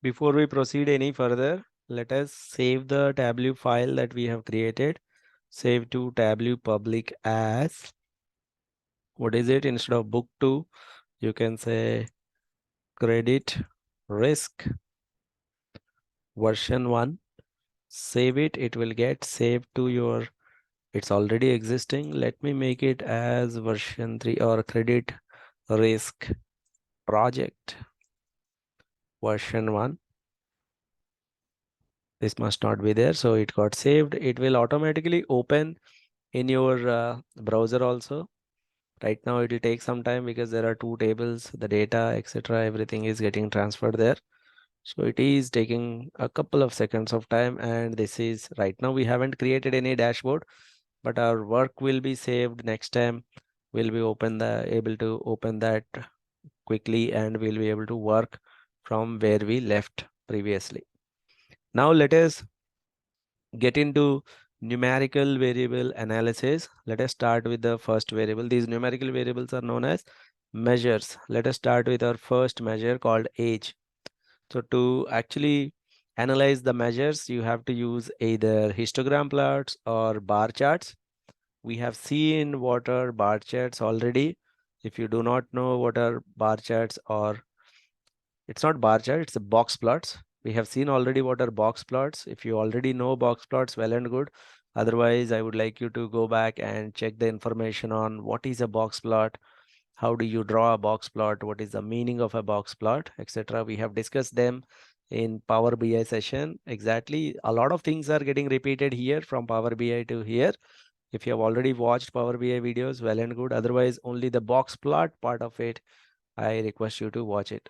Before we proceed any further, let us save the Tableau file that we have created. Save to Tableau public as, what is it? Instead of book 2, you can say credit risk version 1. Save it. It will get saved to your, it's already existing. Let me make it as version 3 or credit risk project version 1. This must not be there. So it got saved. It will automatically open in your browser also. Right now it will take some time because there are two tables, the data, etc. Everything is getting transferred there. So it is taking a couple of seconds of time, and this is right now we haven't created any dashboard, but our work will be saved next time. We'll be able to open that quickly, and we'll be able to work from where we left previously. Now let us get into numerical variable analysis. Let us start with the first variable. These numerical variables are known as measures. Let us start with our first measure called age. So to actually analyze the measures, you have to use either histogram plots or bar charts. We have seen what are bar charts already. If you do not know what are bar charts, or it's not bar chart, it's a box plots. We have seen already what are box plots. If you already know box plots, well and good. Otherwise, I would like you to go back and check the information on what is a box plot, how do you draw a box plot, what is the meaning of a box plot, etc. We have discussed them in Power BI session. Exactly, a lot of things are getting repeated here from Power BI to here. If you have already watched Power BI videos, well and good. Otherwise, only the box plot part of it, I request you to watch it.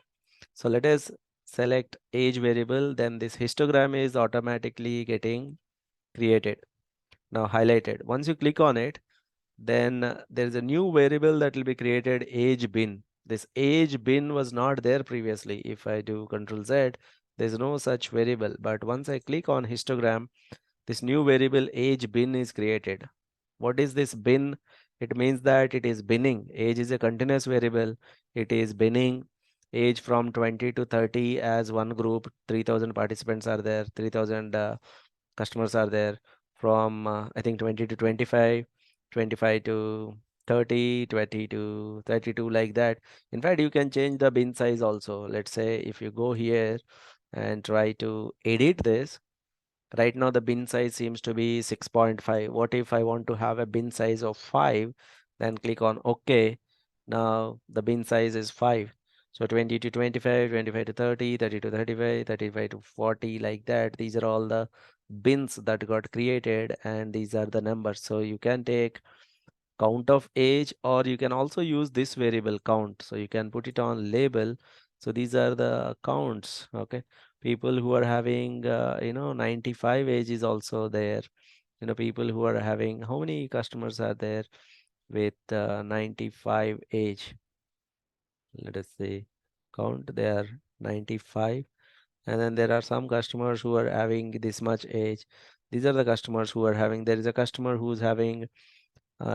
So let us select age variable, then this histogram is automatically getting created. Now highlighted. Once you click on it, then there is a new variable that will be created, age bin. This age bin was not there previously. If I do Control Z, there's no such variable. But once I click on histogram, this new variable age bin is created. What is this bin? It means that it is binning. Age is a continuous variable. It is binning age from 20 to 30 as one group. 3000 participants are there. 3000 customers are there. From I think 20 to 25, 25 to 30, 20 to 32, like that. In fact, you can change the bin size also. Let's say if you go here and try to edit this, right now the bin size seems to be 6.5. What if I want to have a bin size of 5? Then click on OK. Now the bin size is 5. So 20 to 25, 25 to 30, 30 to 35, 35 to 40, like that. These are all the bins that got created, and these are the numbers. So you can take count of age, or you can also use this variable count. So you can put it on label. So these are the counts. Okay, people who are having 95 age is also there. People who are having, how many customers are there with 95 age? Let us say count, they are 95. And then there are some customers who are having this much age. These are the customers who are having, there is a customer who's having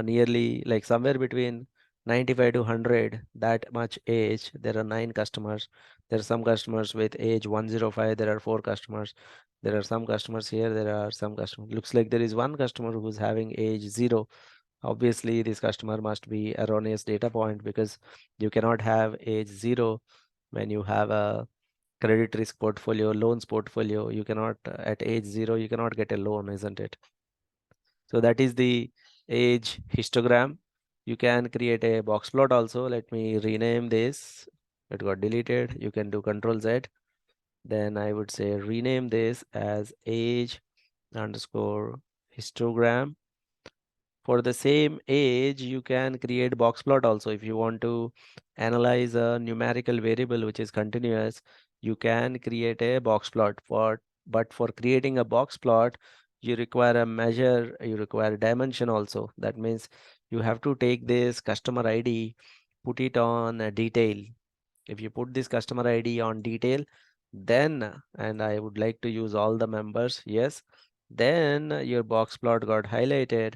nearly like somewhere between 95 to 100, that much age. There are 9 customers. There are some customers with age 105. There are 4 customers. There are some customers here. There are some customers. Looks like there is one customer who's having age 0. Obviously, this customer must be erroneous data point, because you cannot have age 0 when you have a credit risk portfolio, loans portfolio. You cannot, at age 0, you cannot get a loan, isn't it? So that is the age histogram. You can create a box plot also. Let me rename this. It got deleted. You can do Control Z. Then I would say rename this as age underscore histogram. For the same age, you can create box plot also. If you want to analyze a numerical variable which is continuous, you can create a box plot. But for creating a box plot, you require a measure, you require a dimension also. That means you have to take this customer ID, put it on a detail. If you put this customer ID on detail, then, and I would like to use all the members, yes, then your box plot got highlighted.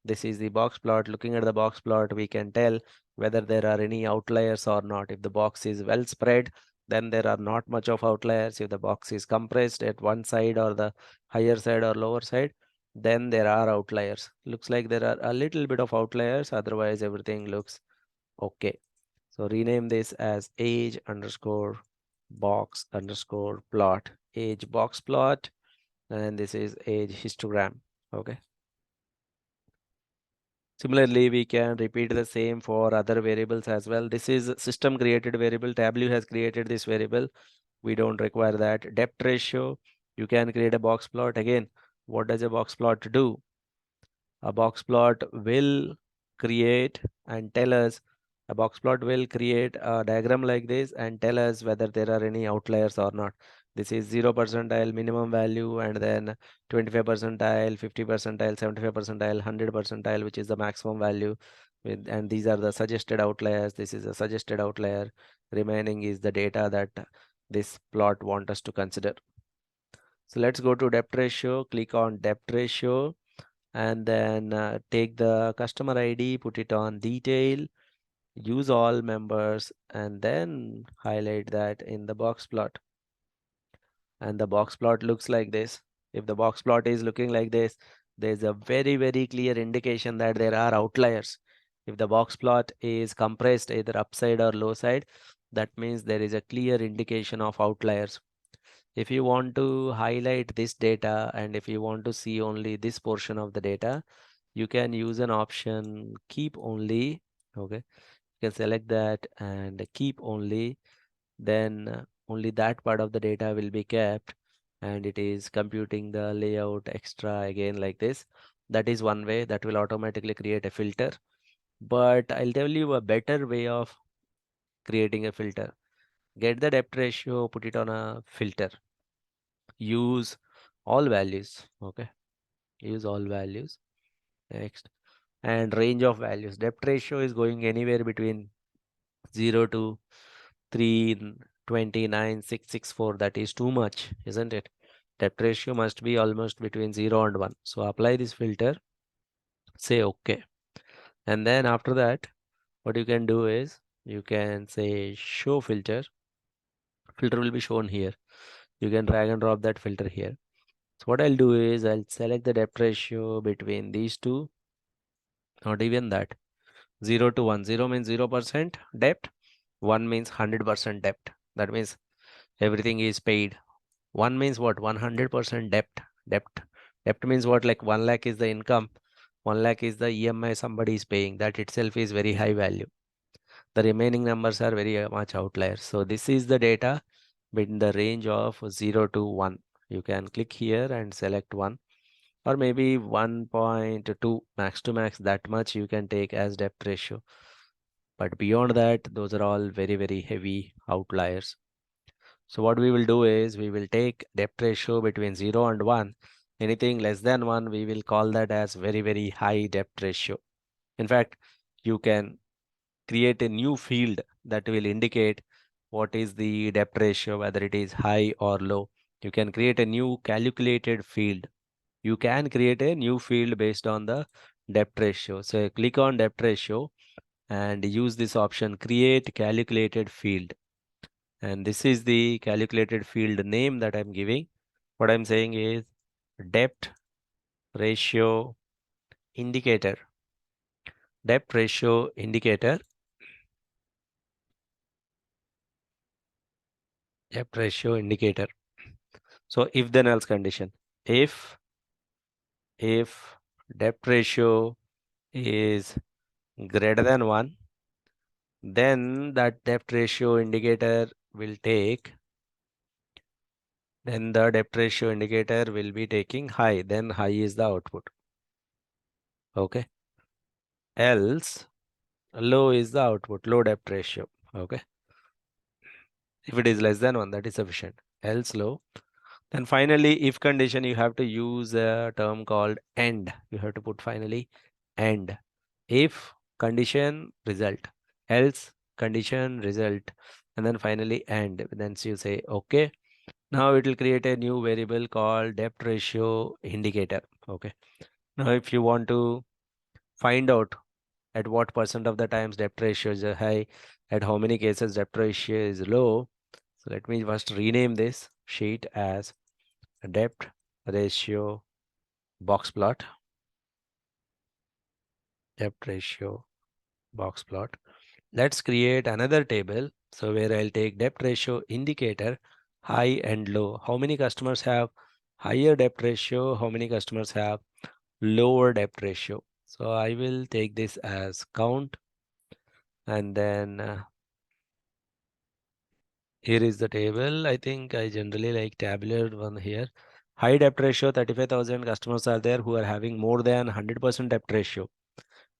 This is the box plot. Looking at the box plot, we can tell whether there are any outliers or not. If the box is well spread, then there are not much of outliers. If the box is compressed at one side or the higher side or lower side, then there are outliers. Looks like there are a little bit of outliers, otherwise everything looks okay. So rename this as age underscore box underscore plot, age box plot, and this is age histogram. Okay. Similarly, we can repeat the same for other variables as well. This is system created variable. Tableau has created this variable. We don't require that. Depth ratio, you can create a box plot. Again, what does a box plot do? A box plot will create and tell us, a box plot will create a diagram like this and tell us whether there are any outliers or not. This is 0 percentile minimum value, and then 25 percentile, 50 percentile, 75 percentile, 100 percentile, which is the maximum value. And these are the suggested outliers. This is a suggested outlier. Remaining is the data that this plot want us to consider. So let's go to depth ratio, click on depth ratio, and then take the customer ID, put it on detail, use all members, and then highlight that in the box plot. And the box plot looks like this. If the box plot is looking like this, there's a very, very clear indication that there are outliers. If the box plot is compressed either upside or low side, that means there is a clear indication of outliers. If you want to highlight this data and if you want to see only this portion of the data, you can use an option keep only. Okay, you can select that and keep only, then only that part of the data will be kept, and it is computing the layout extra again like this. That is one way that will automatically create a filter. But I'll tell you a better way of creating a filter. Get the depth ratio, put it on a filter, use all values. Okay, use all values. Next, and range of values. Depth ratio is going anywhere between 0 to 329,664. That is too much, isn't it? Depth ratio must be almost between 0 and 1. So apply this filter, say OK. And then after that, what you can do is you can say show filter. Filter will be shown here. You can drag and drop that filter here. So what I'll do is I'll select the depth ratio between these two, not even that. 0 to 1. 0 means 0% depth. 1 means 100% depth. That means everything is paid. 1 means what? 100% depth. Depth. Depth means what? Like 1 lakh is the income. 1 lakh is the EMI somebody is paying. That itself is very high value. The remaining numbers are very much outliers. So this is the data in the range of 0 to 1. You can click here and select 1, or maybe 1.2, max to max. That much you can take as depth ratio. But beyond that, those are all very, very heavy outliers. So what we will do is we will take depth ratio between 0 and 1. Anything less than 1, we will call that as very, very high depth ratio. In fact, you can create a new field that will indicate what is the depth ratio, whether it is high or low. You can create a new calculated field. You can create a new field based on the depth ratio. So click on depth ratio and use this option, create calculated field. And this is the calculated field name that I'm giving. What I'm saying is depth ratio indicator. Depth ratio indicator. Depth ratio indicator. So if then else condition. If depth ratio is greater than 1, then that depth ratio indicator will take, then the depth ratio indicator will be taking high, then high is the output. Okay. Else low is the output, low depth ratio. Okay. If it is less than 1, that is sufficient. Else low. Then finally, if condition, you have to use a term called end. You have to put finally end. If condition result, else condition result, and then finally end. Then you say okay. Now it will create a new variable called depth ratio indicator. Okay. Now if you want to find out at what percent of the times depth ratio is high, at how many cases depth ratio is low, So let me first rename this sheet as debt ratio box plot. Debt ratio box plot. Let's create another table. So where I'll take debt ratio indicator, high and low. How many customers have higher debt ratio? How many customers have lower debt ratio? So I will take this as count, and then here is the table. I think I generally like tabular one here. High debt ratio, 35,000 customers are there who are having more than 100% debt ratio.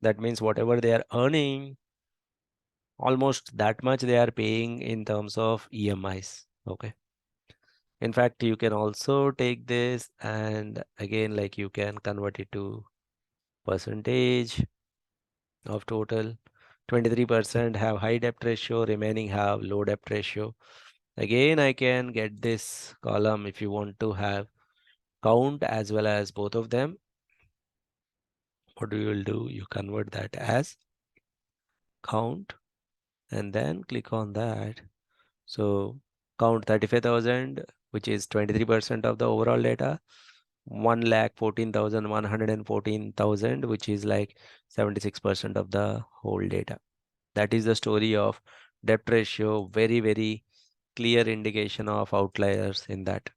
That means whatever they are earning, almost that much they are paying in terms of EMIs. Okay. In fact, you can also take this and again, like you can convert it to percentage of total. 23% have high debt ratio, remaining have low debt ratio. Again, I can get this column if you want to have count as well as both of them. What you will do, you convert that as count and then click on that. So count 35,000, which is 23% of the overall data. 1,14,114,000, which is like 76% of the whole data. That is the story of debt ratio. Very, very clear indication of outliers in that.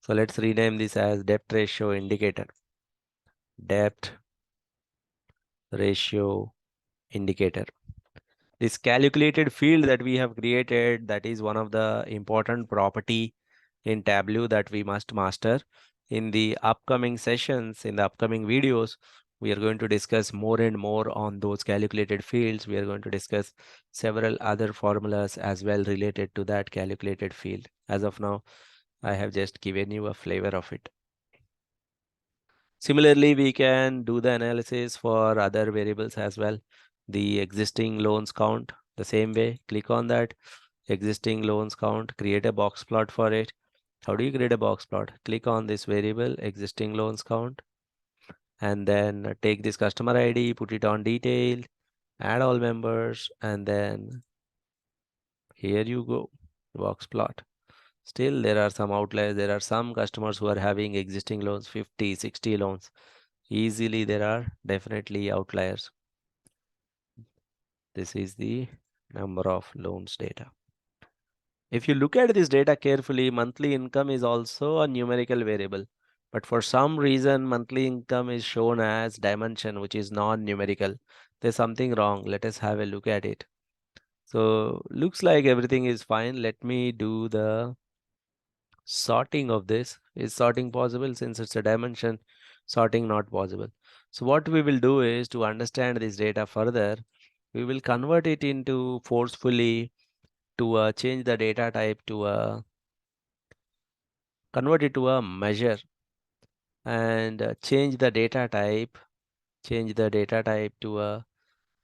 So let's rename this as debt ratio indicator. Debt ratio indicator. This calculated field that we have created, that is one of the important property in Tableau that we must master. In the upcoming sessions, in the upcoming videos, we are going to discuss more and more on those calculated fields. We are going to discuss several other formulas as well related to that calculated field. As of now, I have just given you a flavor of it. Similarly, we can do the analysis for other variables as well. The existing loans count, the same way, click on that existing loans count, create a box plot for it. How do you create a box plot? Click on this variable existing loans count and then take this customer ID, put it on detail, add all members, and then here you go, box plot. Still, there are some outliers. There are some customers who are having existing loans, 50, 60 loans. Easily, there are definitely outliers. This is the number of loans data. If you look at this data carefully, monthly income is also a numerical variable. But for some reason, monthly income is shown as dimension, which is non-numerical. There's something wrong. Let us have a look at it. So looks like everything is fine. Let me do the sorting of this. Is sorting possible? Since it's a dimension, sorting not possible. So what we will do is, to understand this data further, we will convert it into forcefully to change the data type to a convert it to a measure and change the data type to a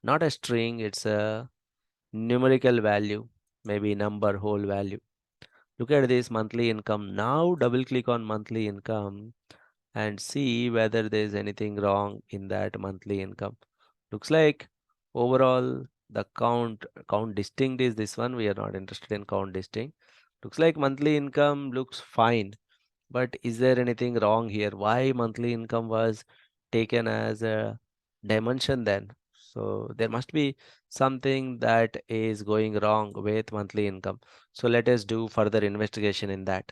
not a string, it's a numerical value, maybe number whole value. Look at this monthly income. Now double click on monthly income and see whether there is anything wrong in that monthly income. Looks like overall the count distinct is this one. We are not interested in count distinct. Looks like monthly income looks fine. But is there anything wrong here? Why monthly income was taken as a dimension then? So there must be something that is going wrong with monthly income. So let us do further investigation in that.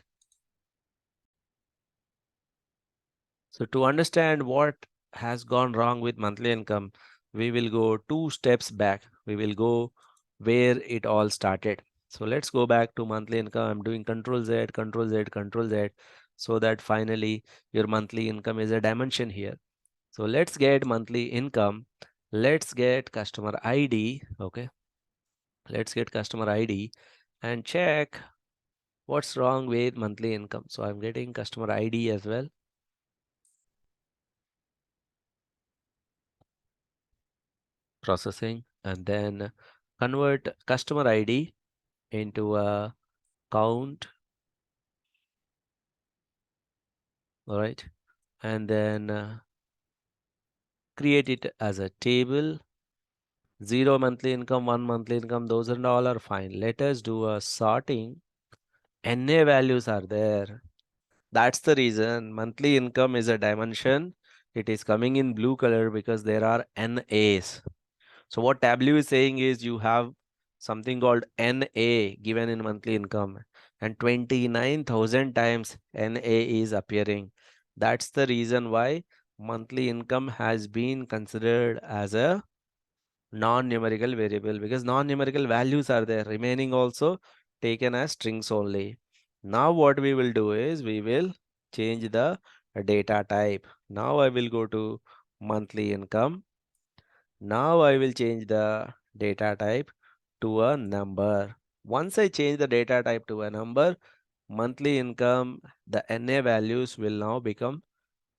So to understand what has gone wrong with monthly income, we will go 2 steps back. We will go where it all started. So let's go back to monthly income. I'm doing Control Z, Control Z, Control Z, so that finally your monthly income is a dimension here. So let's get monthly income. Let's get customer ID. Okay. Let's get customer ID and check what's wrong with monthly income. So I'm getting customer ID as well. Processing, and then convert customer ID into a count. All right. And then create it as a table. 0 monthly income, 1 monthly income, those and all are fine. Let us do a sorting. NA values are there. That's the reason monthly income is a dimension. It is coming in blue color because there are NAs. So what Tableau is saying is you have something called NA given in monthly income, and 29,000 times NA is appearing. That's the reason why monthly income has been considered as a non-numerical variable, because non-numerical values are there, remaining also taken as strings only. Now what we will do is we will change the data type. Now I will go to monthly income. Now I will change the data type to a number. Once I change the data type to a number, monthly income, the NA values will now become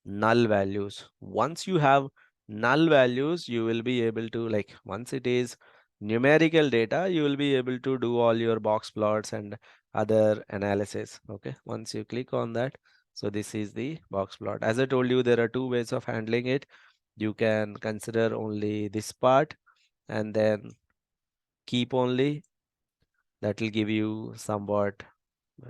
null values. Once you have null values, you will be able to, like, once it is numerical data, you will be able to do all your box plots and other analysis. Okay, once you click on that, so this is the box plot. As I told you, there are two ways of handling it. You can consider only this part and then keep only. That will give you somewhat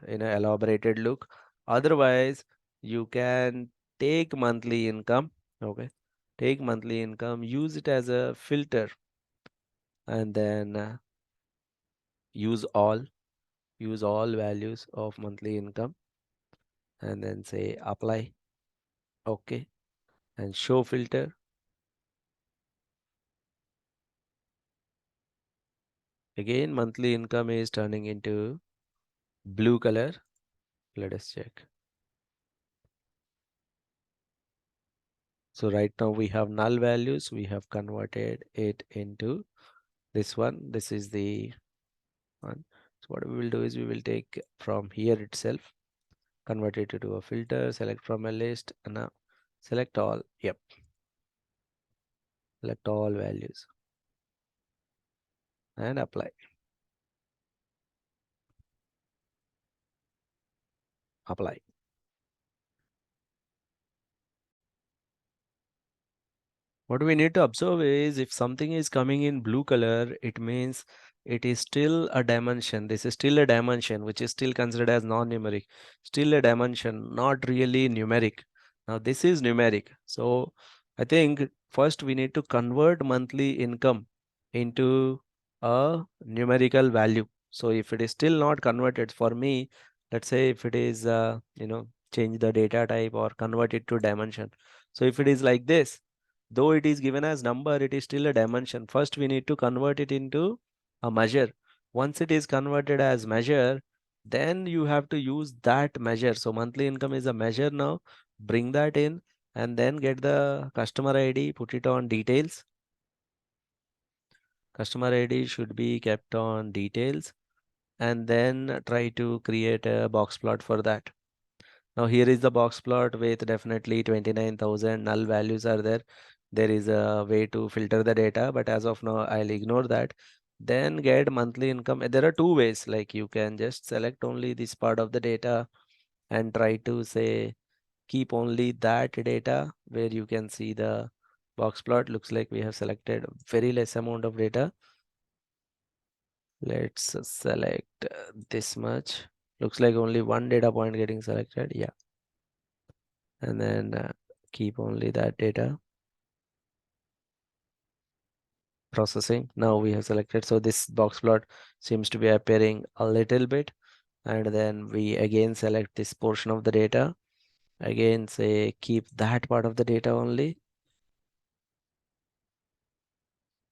elaborated look. Otherwise, you can take monthly income. Okay, take monthly income, use it as a filter, and then use all use all values of monthly income, and then say apply. Okay, and show filter. Again, monthly income is turning into blue color. Let us check. So right now we have null values. We have converted it into this one. This is the one. So what we will do is we will take from here itself, convert it to a filter, select from a list, and now select all. Yep, select all values and apply. Apply. What we need to observe is if something is coming in blue color, it means it is still a dimension. This is still a dimension, which is still considered as non-numeric. Still a dimension, not really numeric. Now this is numeric. So I think first we need to convert monthly income into a numerical value. So if it is still not converted for me, let's say if it is, change the data type or convert it to dimension. So if it is like this, though it is given as number, it is still a dimension. First, we need to convert it into a measure. Once it is converted as measure, then you have to use that measure. So monthly income is a measure now. Bring that in and then get the customer ID, put it on details. Customer ID should be kept on details, and then try to create a box plot for that. Now here is the box plot with definitely 29,000 null values are there. There is a way to filter the data, but as of now, I'll ignore that. Then get monthly income. There are two ways, like you can just select only this part of the data and try to say keep only that data where you can see the box plot. Looks like we have selected very less amount of data. Let's select this much. Looks like only one data point getting selected. Yeah. And then keep only that data. Processing. Now we have selected. So this box plot seems to be appearing a little bit. And then we again select this portion of the data. Again, say keep that part of the data only.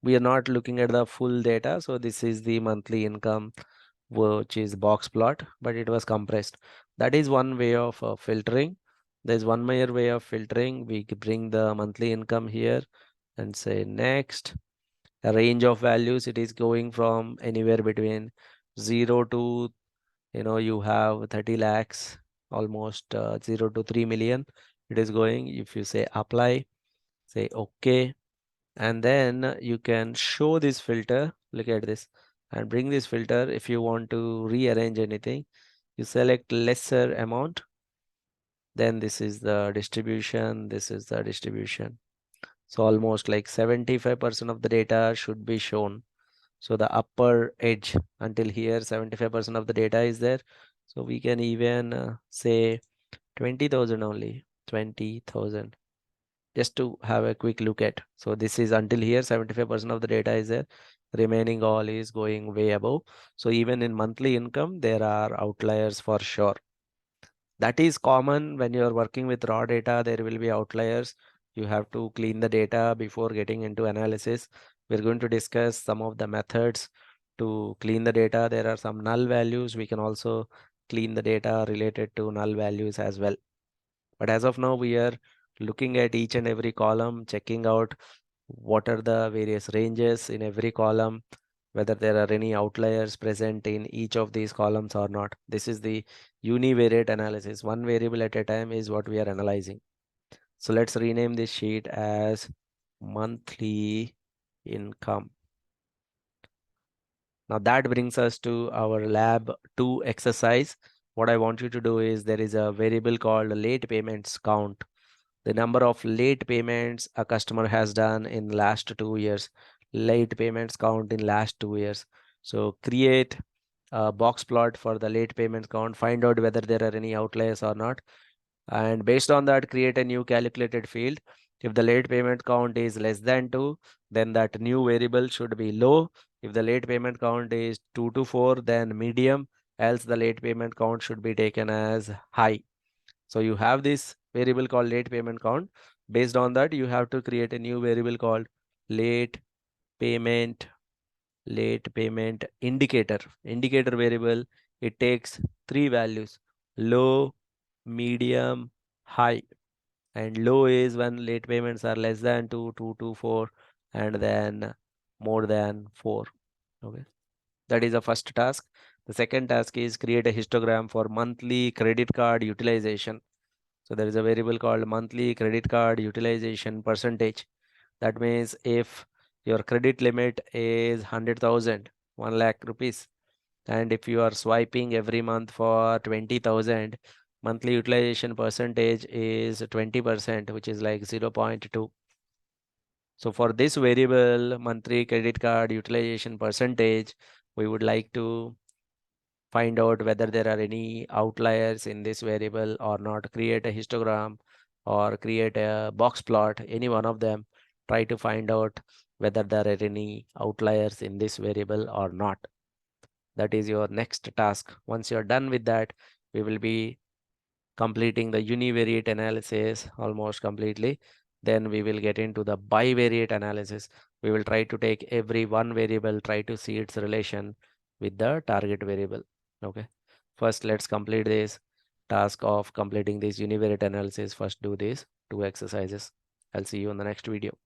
We are not looking at the full data. So this is the monthly income, which is box plot, but it was compressed. That is one way of filtering. There's one more way of filtering. We bring the monthly income here and say next. A range of values, it is going from anywhere between 0 to, you have 30 lakhs, almost 0 to 3 million. It is going. If you say apply, say okay, and then you can show this filter. Look at this and bring this filter. If you want to rearrange anything, you select lesser amount. Then this is the distribution. This is the distribution. So almost like 75% of the data should be shown. So the upper edge until here, 75% of the data is there. So we can even say 20,000 only, 20,000, just to have a quick look at. So this is until here, 75% of the data is there. Remaining all is going way above. So even in monthly income, there are outliers for sure. That is common when you're working with raw data, there will be outliers. You have to clean the data before getting into analysis. We're going to discuss some of the methods to clean the data. There are some null values. We can also clean the data related to null values as well. But as of now, we are looking at each and every column, checking out what are the various ranges in every column, whether there are any outliers present in each of these columns or not. This is the univariate analysis. One variable at a time is what we are analyzing. So let's rename this sheet as monthly income. Now that brings us to our lab 2 exercise. What I want you to do is there is a variable called late payments count. The number of late payments a customer has done in last 2 years. Late payments count in last 2 years. So create a box plot for the late payments count, find out whether there are any outliers or not. And based on that, create a new calculated field. If the late payment count is less than 2, then that new variable should be low. If the late payment count is 2 to 4, then medium, else the late payment count should be taken as high. So you have this variable called late payment count. Based on that, you have to create a new variable called late payment, late payment indicator. Indicator variable, it takes three values: low, medium, high. And low is when late payments are less than 2, 2 to 4, and then more than 4. Okay. That is the first task. The second task is create a histogram for monthly credit card utilization. So there is a variable called monthly credit card utilization percentage. That means if your credit limit is 100,000, 1 lakh rupees, and if you are swiping every month for 20,000, monthly utilization percentage is 20%, which is like 0.2. So for this variable, monthly credit card utilization percentage, we would like to find out whether there are any outliers in this variable or not. Create a histogram or create a box plot, any one of them. Try to find out whether there are any outliers in this variable or not. That is your next task. Once you're done with that, we will be completing the univariate analysis almost completely. Then we will get into the bivariate analysis. We will try to take every one variable, try to see its relation with the target variable. Okay. First, let's complete this task of completing this univariate analysis. First, do these two exercises. I'll see you in the next video.